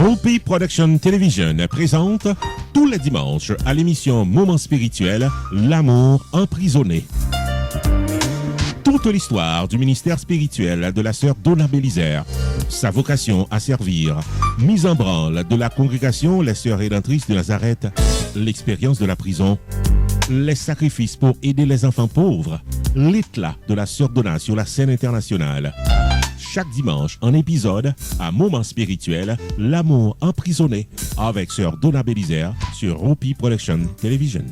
Hopi Production Television présente tous les dimanches à l'émission Moment spirituel, L'amour emprisonné. Toute l'histoire du ministère spirituel de la sœur Donna Bélisaire, sa vocation à servir, mise en branle de la congrégation Les Sœurs Rédemptrices de Nazareth, l'expérience de la prison, les sacrifices pour aider les enfants pauvres, l'éclat de la sœur Donna sur la scène internationale. Chaque dimanche, un épisode à Moment spirituel, L'amour emprisonné, avec sœur Donna Bélisaire sur Hopi Production Television.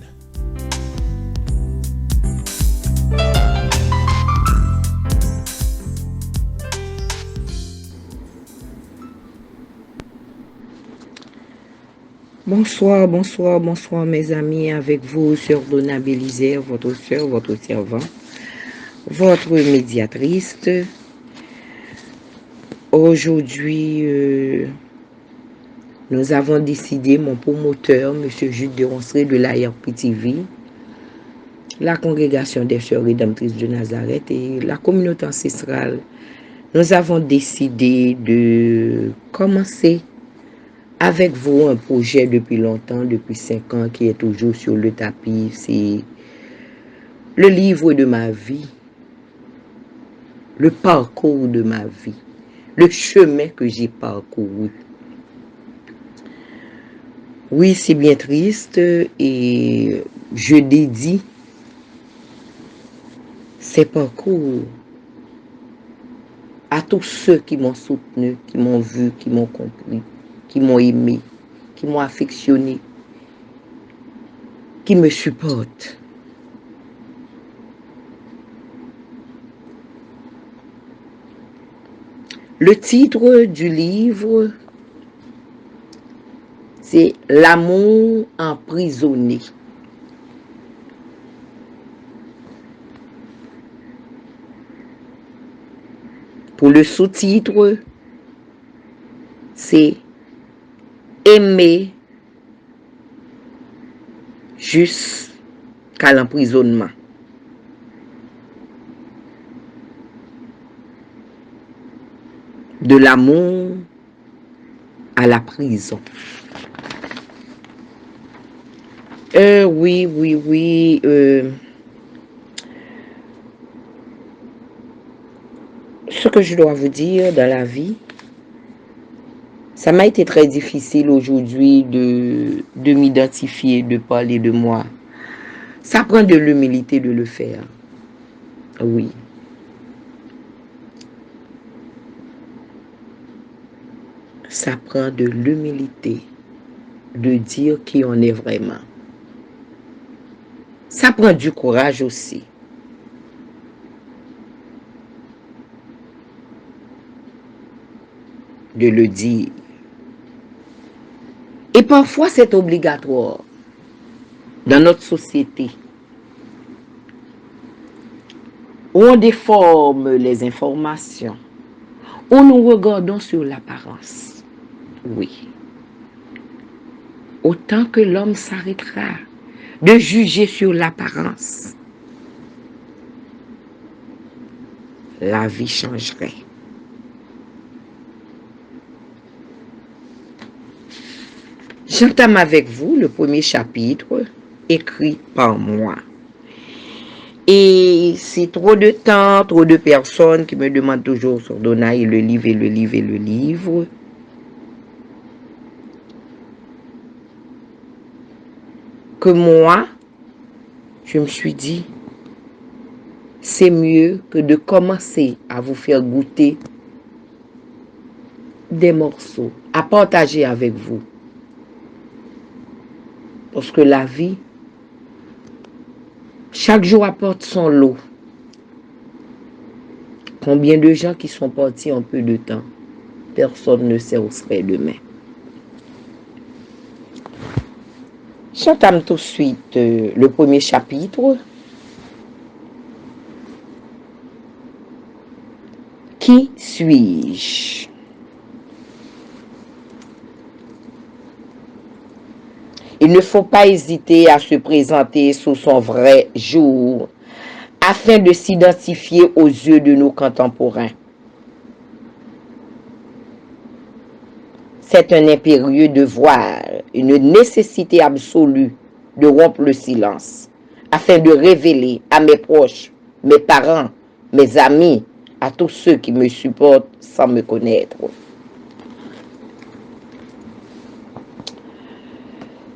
Bonsoir mes amis, avec vous, sœur Donna Bélisaire, votre sœur, votre servant, votre médiatrice. Aujourd'hui, nous avons décidé, mon promoteur, M. Jude de Ronceret de l'ARP-TV, la congrégation des Sœurs Rédemptrices de Nazareth et la communauté ancestrale, nous avons décidé de commencer avec vous un projet depuis longtemps, depuis 5 ans, qui est toujours sur le tapis. C'est le livre de ma vie, le parcours de ma vie, le chemin que j'ai parcouru. Oui, c'est bien triste et je dédie ces parcours à tous ceux qui m'ont soutenu, qui m'ont vu, qui m'ont compris, qui m'ont aimé, qui m'ont affectionné, qui me supportent. Le titre du livre, c'est L'amour emprisonné. Pour le sous-titre, c'est Aimer jusqu'à l'emprisonnement. De l'amour à la prison. Oui. Ce que je dois vous dire dans la vie, ça m'a été très difficile aujourd'hui de m'identifier, de parler de moi. Ça prend de l'humilité de le faire. Oui. Ça prend de l'humilité de dire qui on est vraiment. Ça prend du courage aussi. De le dire. Et parfois c'est obligatoire dans notre société où on déforme les informations, où nous regardons sur l'apparence. Oui. Autant que l'homme s'arrêtera de juger sur l'apparence, la vie changerait. J'entame avec vous le premier chapitre écrit par moi. Et c'est trop de temps, trop de personnes qui me demandent toujours sur Donna et le livre. Que moi, je me suis dit, c'est mieux que de commencer à vous faire goûter des morceaux, à partager avec vous. Parce que la vie, chaque jour apporte son lot. Combien de gens qui sont partis en peu de temps, personne ne sait où serait demain. J'entame tout de suite le premier chapitre. Qui suis-je? Il ne faut pas hésiter à se présenter sous son vrai jour afin de s'identifier aux yeux de nos contemporains. C'est un impérieux devoir, une nécessité absolue de rompre le silence, afin de révéler à mes proches, mes parents, mes amis, à tous ceux qui me supportent sans me connaître.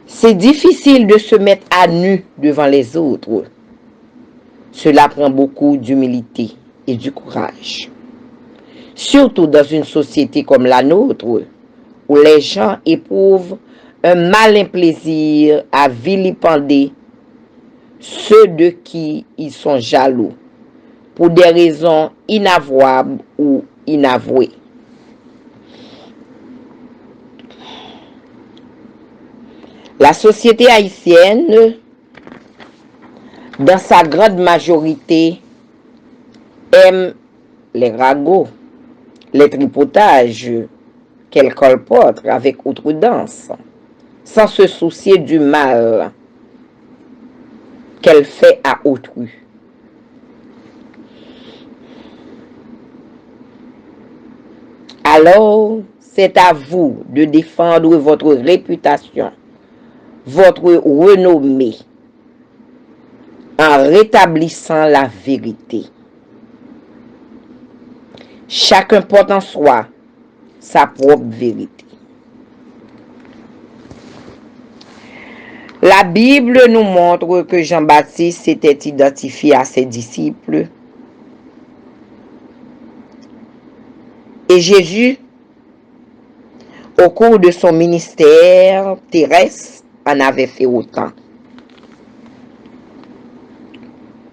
C'est difficile de se mettre à nu devant les autres. Cela prend beaucoup d'humilité et du courage. Surtout dans une société comme la nôtre, où les gens éprouvent un malin plaisir à vilipender ceux de qui ils sont jaloux, pour des raisons inavouables ou inavouées. La société haïtienne, dans sa grande majorité, aime les ragots, les tripotages qu'elle colporte avec outredanse, sans se soucier du mal qu'elle fait à autrui. Alors, c'est à vous de défendre votre réputation, votre renommée, en rétablissant la vérité. Chacun porte en soi sa propre vérité. La Bible nous montre que Jean-Baptiste s'était identifié à ses disciples. Et Jésus, au cours de son ministère terrestre, en avait fait autant.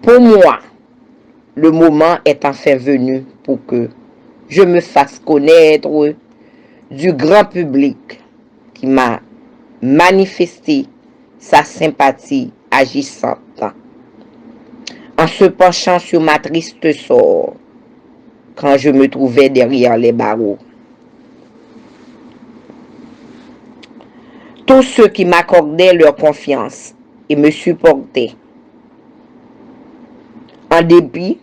Pour moi, le moment est enfin venu pour que je me fasse connaître du grand public qui m'a manifesté sa sympathie agissante en se penchant sur ma triste sort quand je me trouvais derrière les barreaux. Tous ceux qui m'accordaient leur confiance et me supportaient, en dépit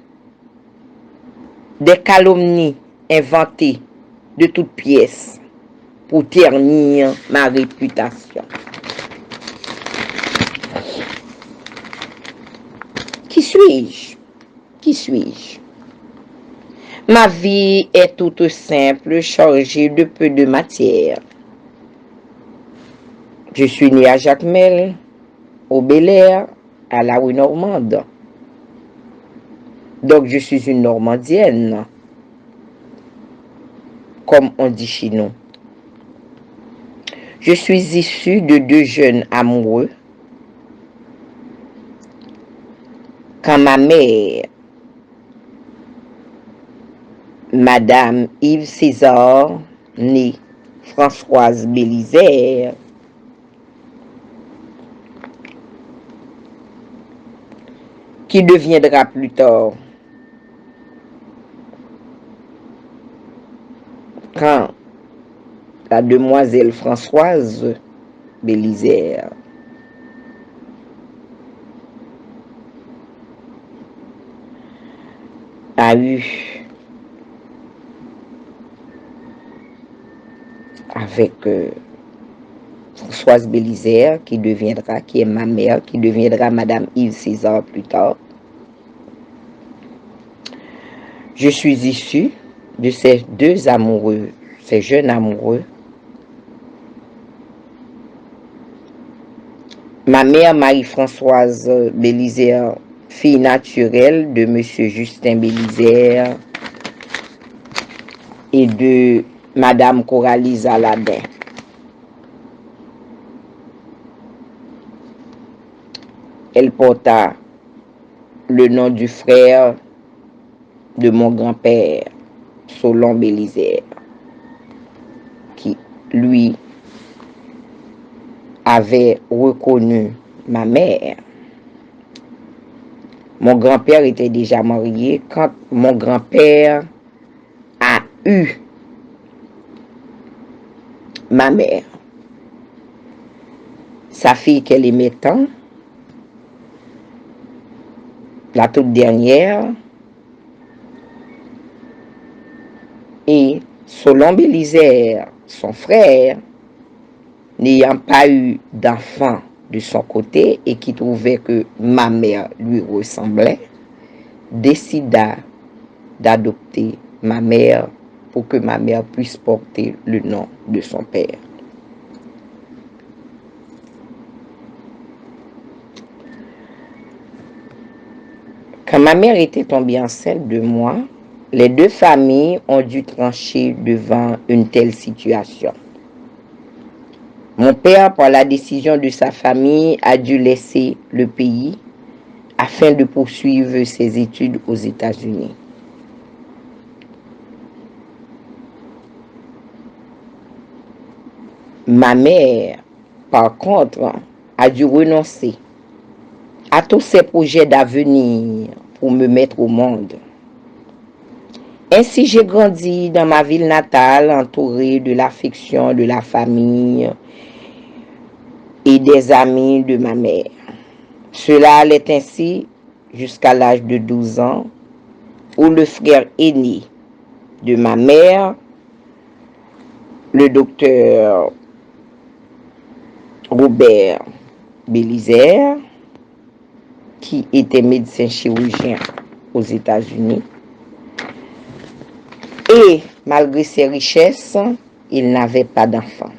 des calomnies inventées de toutes pièces pour ternir ma réputation. Qui suis-je? Qui suis-je? Ma vie est toute simple, chargée de peu de matière. Je suis né à Jacmel, au Bel-Air, à la rue Normande. Donc je suis une Normandienne, comme on dit chez nous. Je suis issue de deux jeunes amoureux. Quand ma mère, Madame Yves César, née Françoise Bélisère, qui deviendra plus tard, quand la demoiselle Françoise Bélisère a eu avec Françoise Bélisère, qui est ma mère, qui deviendra Madame Yves César plus tard. Je suis issue de ces deux amoureux, ces jeunes amoureux. Ma mère, Marie-Françoise Bélisère, fille naturelle de M. Justin Bélisère et de Madame Coralie Aladin. Elle porta le nom du frère de mon grand-père, Solon Bélisère, qui, lui, avait reconnu ma mère. Mon grand-père était déjà marié quand mon grand-père a eu ma mère. Sa fille qu'elle aimait tant, la toute dernière, et Solon Bélisère, son frère, n'ayant pas eu d'enfant de son côté et qui trouvait que ma mère lui ressemblait, décida d'adopter ma mère pour que ma mère puisse porter le nom de son père. Quand ma mère était tombée enceinte de moi, les deux familles ont dû trancher devant une telle situation. Mon père, par la décision de sa famille, a dû laisser le pays afin de poursuivre ses études aux États-Unis. Ma mère, par contre, a dû renoncer à tous ses projets d'avenir pour me mettre au monde. Ainsi, j'ai grandi dans ma ville natale, entourée de l'affection de la famille et des amis de ma mère. Cela allait ainsi jusqu'à l'âge de 12 ans, où le frère aîné de ma mère, le docteur Robert Bélizer, qui était médecin chirurgien aux États-Unis, et malgré ses richesses, il n'avait pas d'enfant.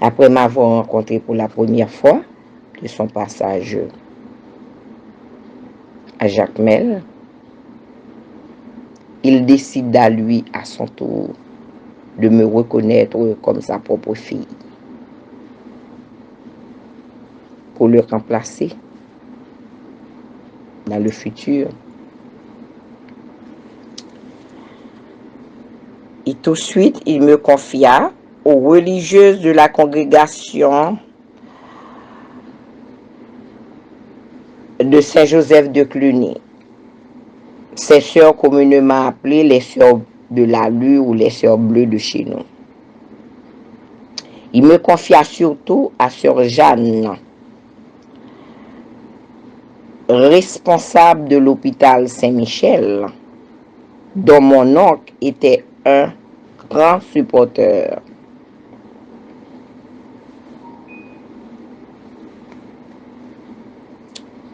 Après m'avoir rencontré pour la première fois de son passage à Jacmel, il décida, lui, à son tour, de me reconnaître comme sa propre fille, pour le remplacer dans le futur. Et tout de suite, il me confia aux religieuses de la congrégation de Saint-Joseph de Cluny, ces sœurs communément appelées les sœurs de la Lue ou les sœurs bleues de chez nous. Il me confia surtout à sœur Jeanne, responsable de l'hôpital Saint-Michel, dont mon oncle était un grand supporter.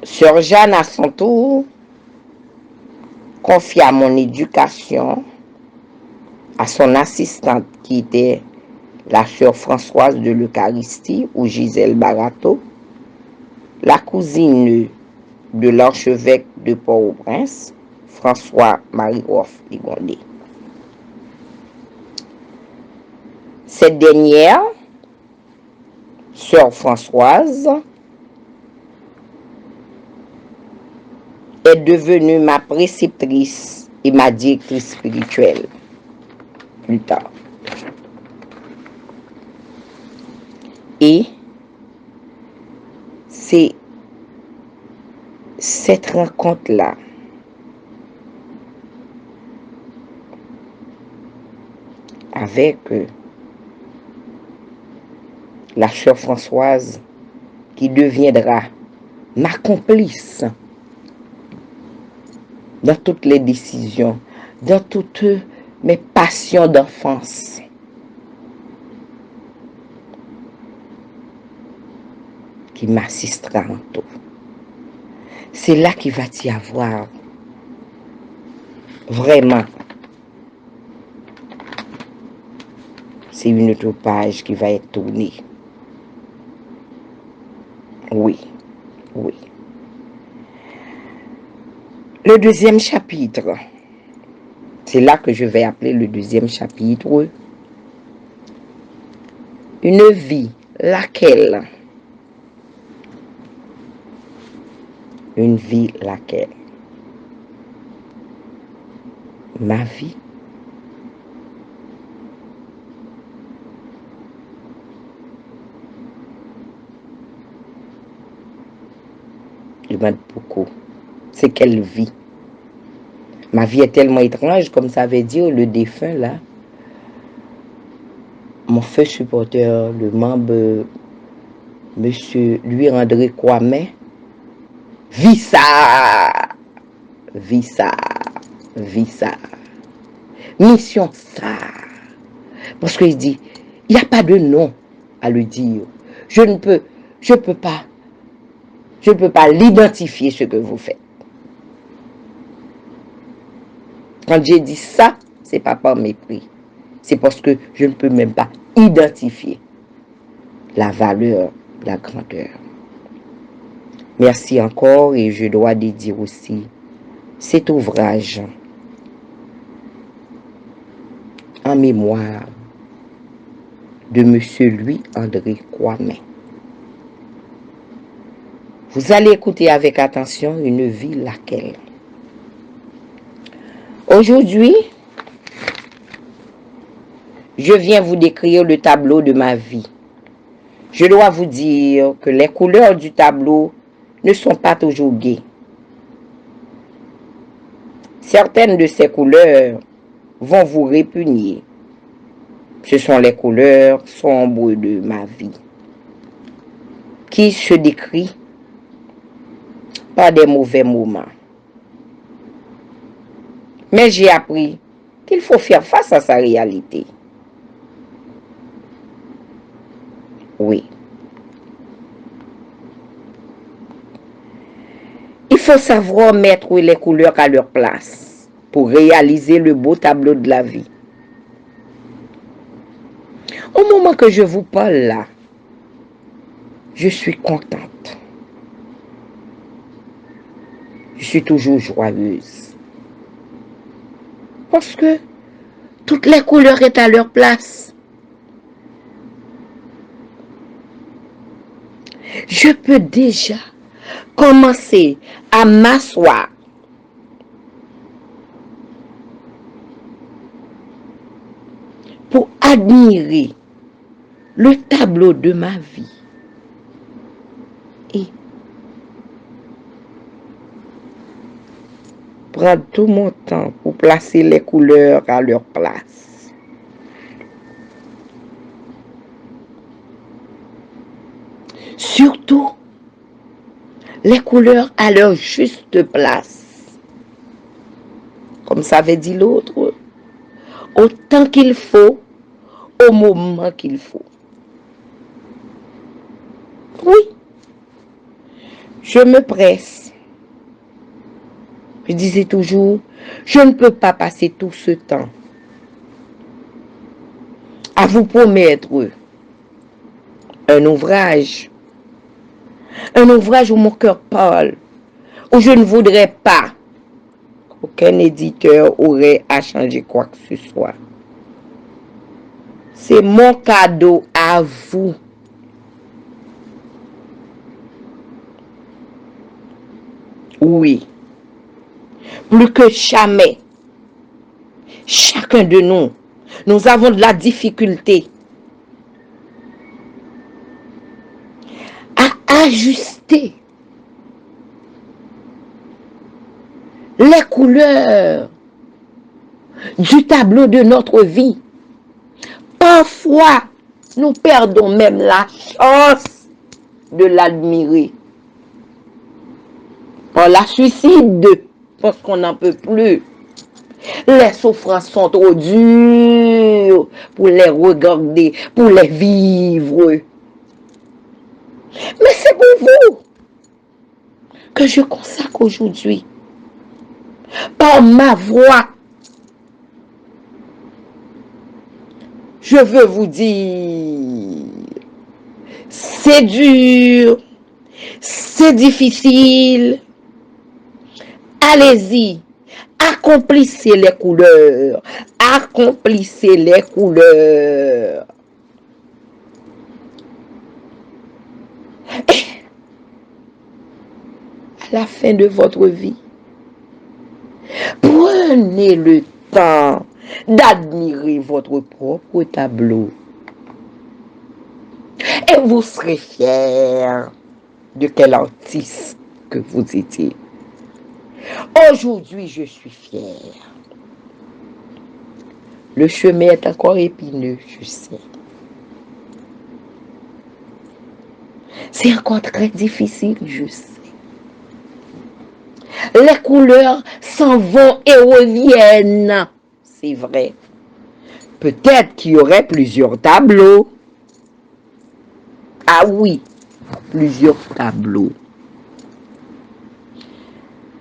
Sœur Jeanne, à son tour, confia mon éducation à son assistante qui était la sœur Françoise de l'Eucharistie ou Gisèle Barato, la cousine de l'archevêque de Port-au-Prince, François-Marie Roff Ligondé. Cette dernière, sœur Françoise, est devenue ma préceptrice et ma directrice spirituelle plus tard. Et c'est cette rencontre-là avec la sœur Françoise qui deviendra ma complice dans toutes les décisions, dans toutes mes passions d'enfance. Qui m'assistera en tout. C'est là qu'il va y avoir vraiment, c'est une autre page qui va être tournée. Oui, oui. Le deuxième chapitre, c'est là que je vais appeler le deuxième chapitre, une vie, laquelle, une vie laquelle, ma vie, je demande beaucoup. C'est quelle vie? Ma vie est tellement étrange, comme ça veut dire le défunt là. Mon feu supporter, le membre Monsieur Louis-André Kwame, vit ça, vit ça, vit ça. mission ça. Parce qu'il dit, il n'y a pas de nom à le dire. Je ne peux pas l'identifier ce que vous faites. Quand j'ai dit ça, c'est pas par mépris. C'est parce que je ne peux même pas identifier la valeur, la grandeur. Merci encore et je dois dire aussi cet ouvrage en mémoire de M. Louis-André Kwame. Vous allez écouter avec attention Une vie laquelle. Aujourd'hui, je viens vous décrire le tableau de ma vie. Je dois vous dire que les couleurs du tableau ne sont pas toujours gaies. Certaines de ces couleurs vont vous répugner. Ce sont les couleurs sombres de ma vie, qui se décrit par des mauvais moments. Mais j'ai appris qu'il faut faire face à sa réalité. Oui. Il faut savoir mettre les couleurs à leur place pour réaliser le beau tableau de la vie. Au moment que je vous parle là, je suis contente. Je suis toujours joyeuse. Parce que toutes les couleurs sont à leur place. Je peux déjà commencer à m'asseoir pour admirer le tableau de ma vie et prendre tout mon temps pour placer les couleurs à leur place. Surtout, les couleurs à leur juste place. Comme ça avait dit l'autre, au temps qu'il faut, au moment qu'il faut. Oui, je me presse. Je disais toujours, je ne peux pas passer tout ce temps à vous promettre un ouvrage où mon cœur parle, où je ne voudrais pas qu'aucun éditeur aurait à changer quoi que ce soit. C'est mon cadeau à vous. Oui, plus que jamais, chacun de nous avons de la difficulté à ajuster les couleurs du tableau de notre vie. Parfois, nous perdons même la chance de l'admirer. On la suicide parce qu'on n'en peut plus. Les souffrances sont trop dures pour les regarder, pour les vivre. Mais c'est pour vous que je consacre aujourd'hui, par ma voix, je veux vous dire, c'est dur, c'est difficile. Allez-y, accomplissez les couleurs, accomplissez les couleurs. À la fin de votre vie, prenez le temps d'admirer votre propre tableau. Et vous serez fiers de quel artiste que vous étiez. Aujourd'hui, je suis fière. Le chemin est encore épineux, je sais. C'est encore très difficile, je sais. Les couleurs s'en vont et reviennent. C'est c'est vrai. Peut-être qu'il y aurait plusieurs tableaux. Ah oui, plusieurs tableaux.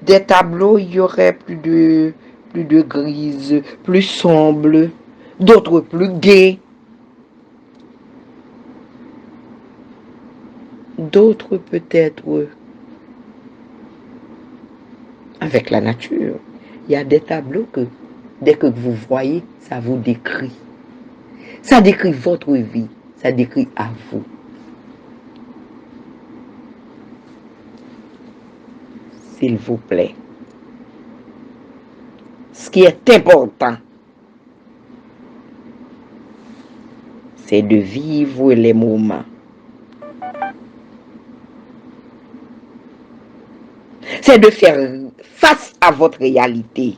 Des tableaux, il y aurait plus de grises, plus sombres, d'autres plus gais, d'autres peut-être avec la nature. Il y a des tableaux que, dès que vous voyez, ça vous décrit. Ça décrit votre vie, ça décrit à vous. S'il vous plaît. Ce qui est important, c'est de vivre les moments. C'est de faire face à votre réalité.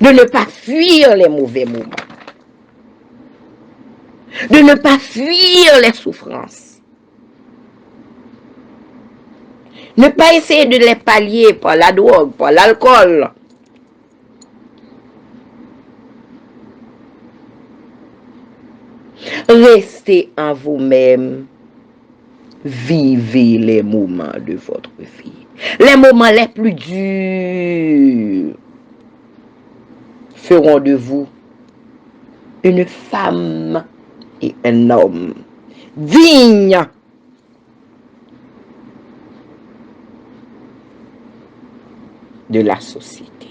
De ne pas fuir les mauvais moments. De ne pas fuir les souffrances. Ne pas essayer de les pallier par la drogue, par l'alcool. Restez en vous-même. Vivez les moments de votre vie. Les moments les plus durs feront de vous une femme et un homme digne de la société.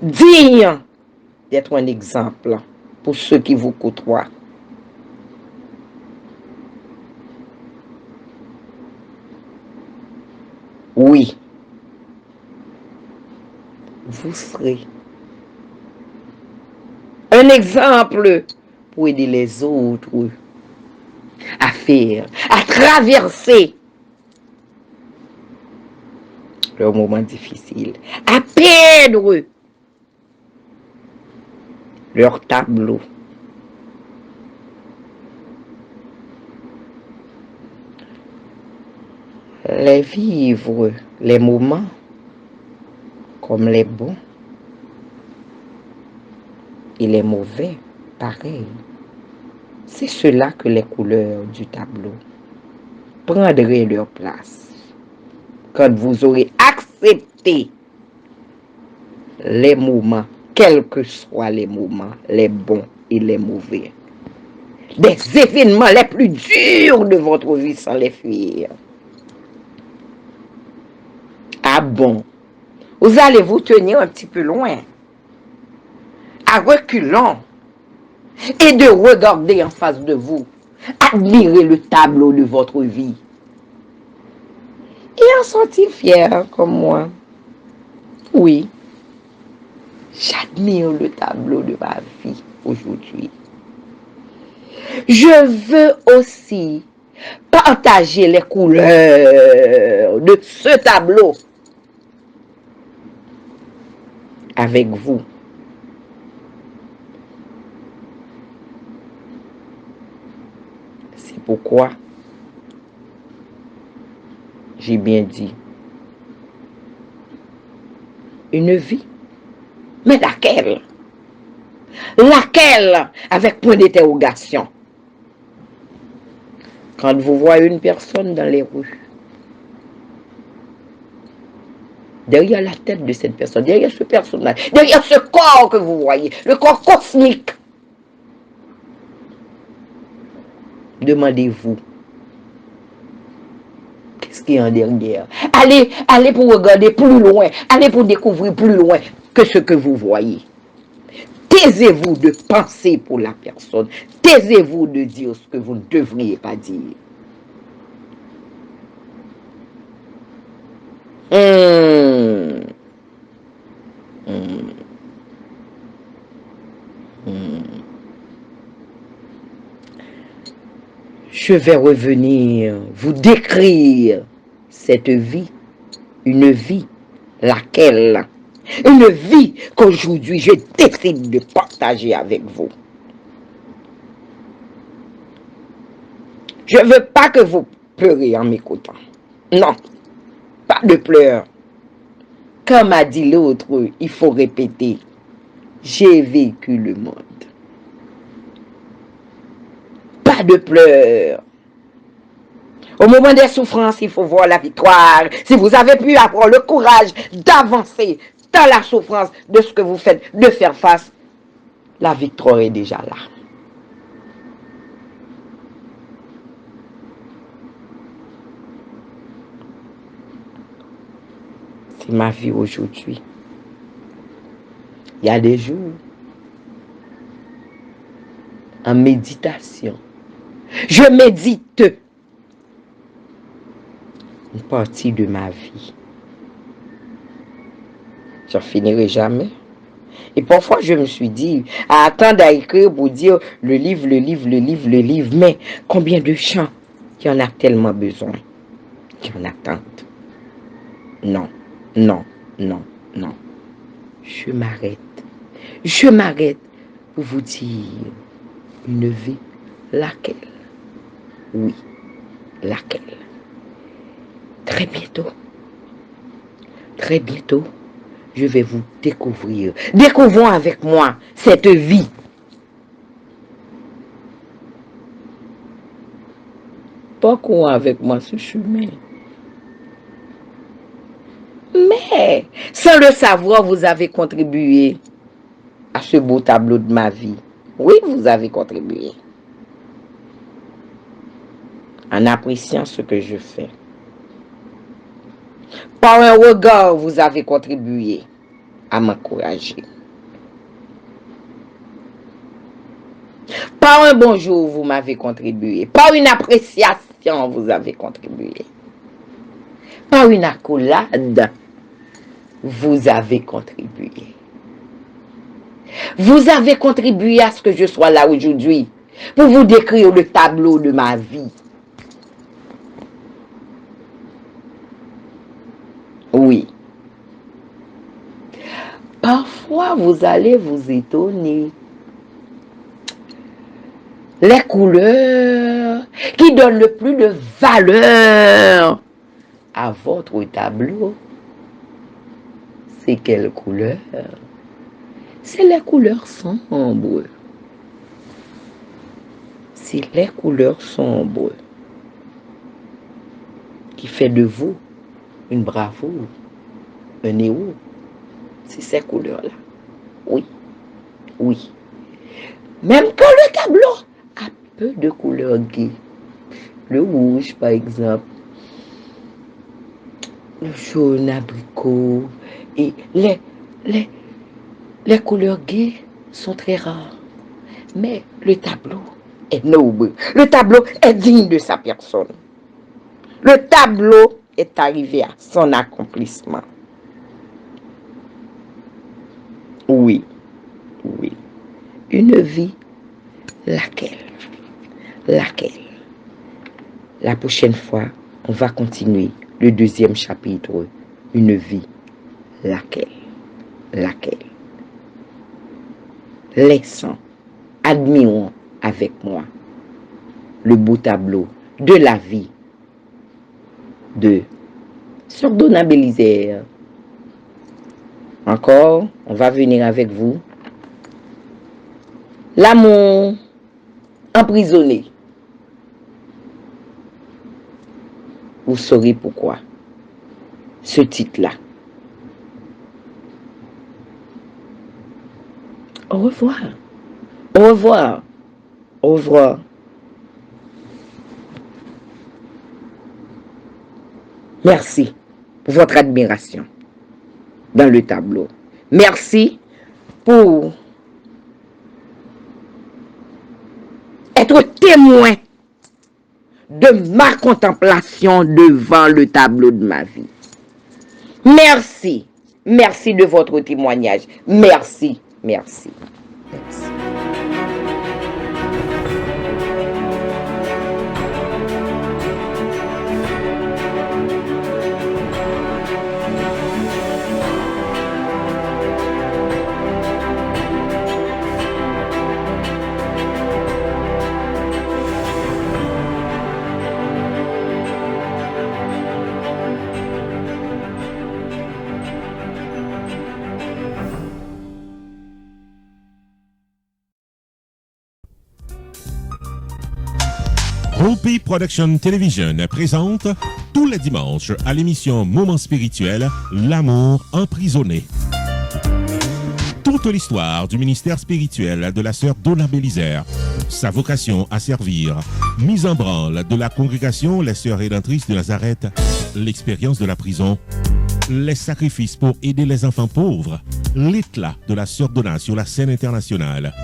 Digne d'être un exemple pour ceux qui vous côtoient. Oui, vous serez un exemple pour aider les autres à faire, à traverser leurs moments difficiles, à peindre leur tableau. Les vivre, les moments comme les bons et les mauvais, pareil. C'est cela que les couleurs du tableau prendraient leur place. Quand vous aurez accepté les moments, quels que soient les moments, les bons et les mauvais, des événements les plus durs de votre vie sans les fuir. Ah bon, vous allez vous tenir un petit peu loin, à reculons, et de regarder en face de vous, admirer le tableau de votre vie, et en sentir fier comme moi. Oui, j'admire le tableau de ma vie aujourd'hui. Je veux aussi partager les couleurs de ce tableau avec vous. C'est pourquoi j'ai bien dit une vie. Mais laquelle? Laquelle? Avec point d'interrogation. Quand vous voyez une personne dans les rues, derrière la tête de cette personne, derrière ce personnage, derrière ce corps que vous voyez, le corps cosmique, demandez-vous, qu'est-ce qu'il y a en derrière? Allez pour regarder plus loin, allez pour découvrir plus loin que ce que vous voyez. Taisez-vous de penser pour la personne. Taisez-vous de dire ce que vous ne devriez pas dire. Je vais revenir vous décrire cette vie, une vie laquelle, une vie qu'aujourd'hui je décide de partager avec vous. Je ne veux pas que vous pleurez en m'écoutant. Non, pas de pleurs. Comme a dit l'autre, il faut répéter. J'ai vécu le monde. Pas de pleurs. Au moment des souffrances, il faut voir la victoire. Si vous avez pu avoir le courage d'avancer dans la souffrance de ce que vous faites, de faire face, la victoire est déjà là. C'est ma vie aujourd'hui. Il y a des jours, en méditation, je médite une partie de ma vie. J'en finirai jamais. Et parfois, je me suis dit, à attendre à écrire pour dire le livre, le livre, le livre, le livre, mais combien de chants qui en a tellement besoin, qui en attendent. Non, non, non, non. Je m'arrête. Je m'arrête pour vous dire une vie, laquelle? Oui, laquelle? Très bientôt, je vais vous découvrir. Découvrons avec moi cette vie. Parcourons avec moi ce chemin. Mais, sans le savoir, vous avez contribué à ce beau tableau de ma vie. Oui, vous avez contribué. En appréciant ce que je fais. Par un regard, vous avez contribué à m'encourager. Par un bonjour, vous m'avez contribué. Par une appréciation, vous avez contribué. Par une accolade, vous avez contribué. Vous avez contribué à ce que je sois là aujourd'hui pour vous décrire le tableau de ma vie. Oui. Parfois, vous allez vous étonner. Les couleurs qui donnent le plus de valeur à votre tableau, c'est quelle couleur? C'est les couleurs sombres. C'est les couleurs sombres qui fait de vous une bravoure, un héros. C'est ces couleurs-là. Oui, oui. Même quand le tableau a peu de couleurs gaies, le rouge par exemple, le jaune abricot, et les couleurs gaies sont très rares. Mais le tableau est noble. Le tableau est digne de sa personne. Le tableau est arrivé à son accomplissement. Oui, oui. Une vie, laquelle? La prochaine fois, on va continuer le deuxième chapitre. Une vie, laquelle? Laissons, admirons avec moi le beau tableau de la vie de Sœur Donna Bélisaire. Encore, on va venir avec vous. L'amour emprisonné. Vous saurez pourquoi. Ce titre-là. Au revoir. Au revoir. Au revoir. Merci pour votre admiration dans le tableau. Merci pour être témoin de ma contemplation devant le tableau de ma vie. Merci. Merci de votre témoignage. Merci. Merci. Rupi Production Television présente tous les dimanches à l'émission Moment spirituel, L'amour emprisonné. Toute l'histoire du ministère spirituel de la sœur Donna Bélisaire, sa vocation à servir, mise en branle de la congrégation Les Sœurs Rédemptrices de Nazareth, l'expérience de la prison, les sacrifices pour aider les enfants pauvres, l'éclat de la sœur Donna sur la scène internationale.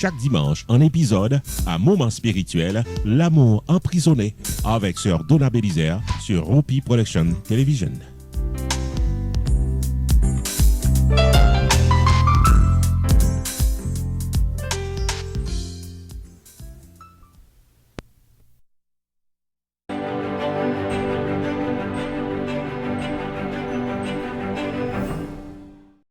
Chaque dimanche, un épisode à Moment spirituel, L'amour emprisonné, avec sœur Donna Bélisaire sur Rupi Production Television.